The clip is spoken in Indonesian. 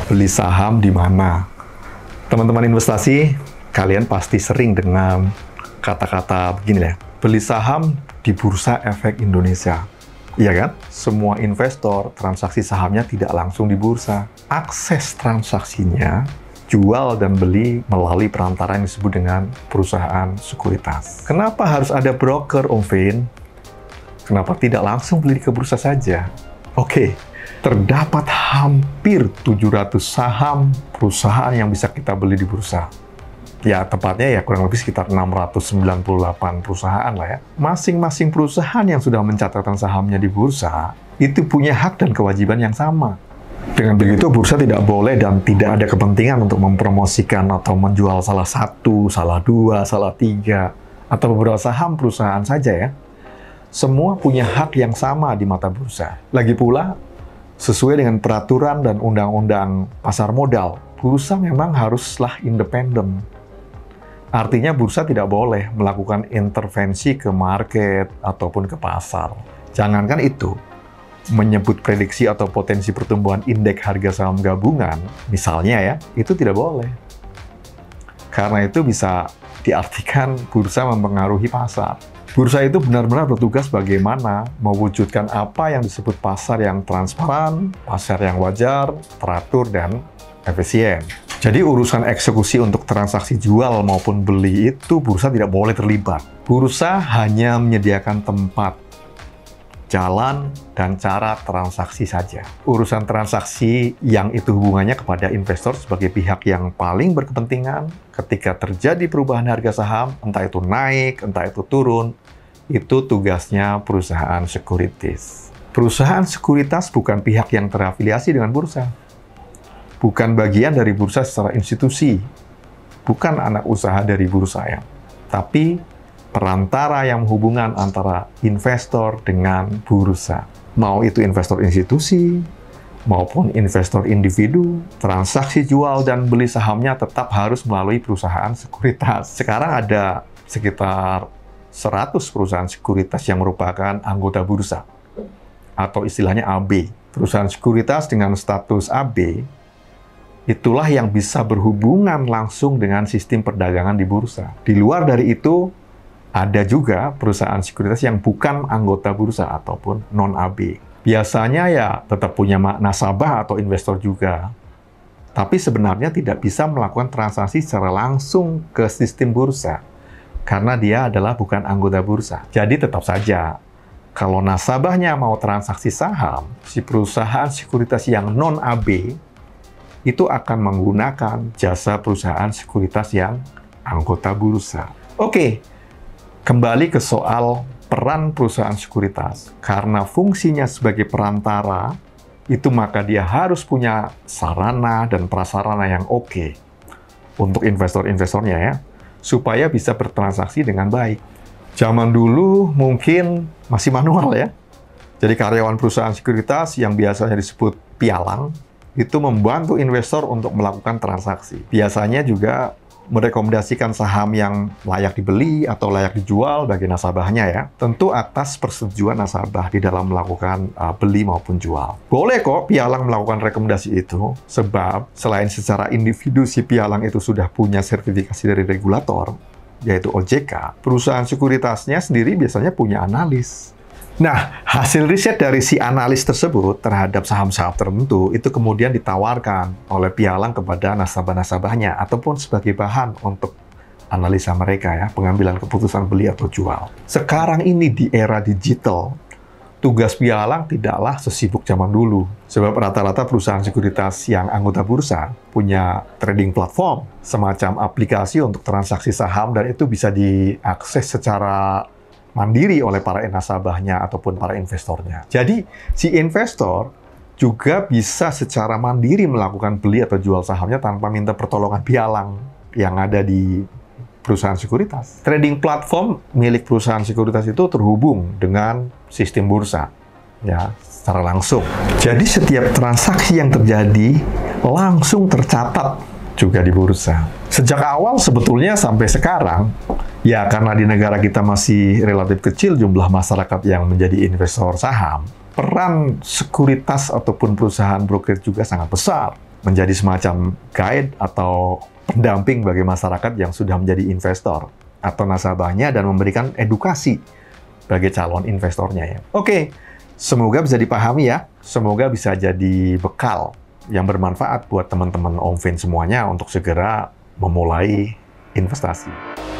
Beli saham di mana? Teman-teman investasi, kalian pasti sering dengan kata-kata begini ya. Beli saham di Bursa Efek Indonesia. Iya kan? Semua investor transaksi sahamnya tidak langsung di bursa. Akses transaksinya jual dan beli melalui perantara yang disebut dengan perusahaan sekuritas. Kenapa harus ada broker, Om Vin? Kenapa tidak langsung beli ke bursa saja? Oke, terdapat hampir 700 saham perusahaan yang bisa kita beli di bursa. Ya, tepatnya ya kurang lebih sekitar 698 perusahaan lah ya. Masing-masing perusahaan yang sudah mencatatkan sahamnya di bursa, itu punya hak dan kewajiban yang sama. Dengan begitu, bursa tidak boleh dan tidak ada kepentingan untuk mempromosikan atau menjual salah satu, salah dua, salah tiga, atau beberapa saham perusahaan saja ya. Semua punya hak yang sama di mata bursa. Lagi pula, sesuai dengan peraturan dan undang-undang pasar modal, bursa memang haruslah independen. Artinya bursa tidak boleh melakukan intervensi ke market ataupun ke pasar. Jangankan itu, menyebut prediksi atau potensi pertumbuhan indeks harga saham gabungan, misalnya ya, itu tidak boleh. Karena itu bisa diartikan bursa mempengaruhi pasar. Bursa itu benar-benar bertugas bagaimana mewujudkan apa yang disebut pasar yang transparan, pasar yang wajar, teratur, dan efisien. Jadi urusan eksekusi untuk transaksi jual maupun beli itu bursa tidak boleh terlibat. Bursa hanya menyediakan tempat, jalan, dan cara transaksi saja. Urusan transaksi yang itu hubungannya kepada investor sebagai pihak yang paling berkepentingan ketika terjadi perubahan harga saham, entah itu naik, entah itu turun, itu tugasnya perusahaan sekuritis. Perusahaan sekuritas bukan pihak yang terafiliasi dengan bursa. Bukan bagian dari bursa secara institusi. Bukan anak usaha dari bursa ya. Tapi perantara yang menghubungkan antara investor dengan bursa. Mau itu investor institusi, maupun investor individu, transaksi jual dan beli sahamnya tetap harus melalui perusahaan sekuritas. Sekarang ada sekitar 100 perusahaan sekuritas yang merupakan anggota bursa, atau istilahnya AB. Perusahaan sekuritas dengan status AB, itulah yang bisa berhubungan langsung dengan sistem perdagangan di bursa. Di luar dari itu, ada juga perusahaan sekuritas yang bukan anggota bursa ataupun non-AB. Biasanya ya tetap punya nasabah atau investor juga. Tapi sebenarnya tidak bisa melakukan transaksi secara langsung ke sistem bursa. Karena dia adalah bukan anggota bursa. Jadi tetap saja, kalau nasabahnya mau transaksi saham, si perusahaan sekuritas yang non-AB itu akan menggunakan jasa perusahaan sekuritas yang anggota bursa. Oke. Kembali ke soal peran perusahaan sekuritas. Karena fungsinya sebagai perantara, itu maka dia harus punya sarana dan prasarana yang oke untuk investor-investornya ya, supaya bisa bertransaksi dengan baik. Zaman dulu mungkin masih manual ya. Jadi karyawan perusahaan sekuritas yang biasanya disebut pialang, itu membantu investor untuk melakukan transaksi. Biasanya juga merekomendasikan saham yang layak dibeli atau layak dijual bagi nasabahnya ya. Tentu atas persetujuan nasabah di dalam melakukan beli maupun jual. Boleh kok pialang melakukan rekomendasi itu, sebab selain secara individu si pialang itu sudah punya sertifikasi dari regulator, yaitu OJK, perusahaan sekuritasnya sendiri biasanya punya analis. Nah, hasil riset dari si analis tersebut terhadap saham-saham tertentu itu kemudian ditawarkan oleh pialang kepada nasabah-nasabahnya ataupun sebagai bahan untuk analisa mereka ya, pengambilan keputusan beli atau jual. Sekarang ini di era digital, tugas pialang tidaklah sesibuk zaman dulu. Sebab rata-rata perusahaan sekuritas yang anggota bursa punya trading platform, semacam aplikasi untuk transaksi saham, dan itu bisa diakses secara mandiri oleh para nasabahnya ataupun para investornya. Jadi, si investor juga bisa secara mandiri melakukan beli atau jual sahamnya tanpa minta pertolongan pialang yang ada di perusahaan sekuritas. Trading platform milik perusahaan sekuritas itu terhubung dengan sistem bursa, ya, secara langsung. Jadi, setiap transaksi yang terjadi langsung tercatat juga di bursa. Sejak awal sebetulnya sampai sekarang, ya karena di negara kita masih relatif kecil jumlah masyarakat yang menjadi investor saham, peran sekuritas ataupun perusahaan broker juga sangat besar. menjadi semacam guide atau pendamping bagi masyarakat yang sudah menjadi investor atau nasabahnya dan memberikan edukasi bagi calon investornya ya. Oke, semoga bisa dipahami ya. Semoga bisa jadi bekal yang bermanfaat buat teman-teman Om Vin semuanya untuk segera memulai investasi.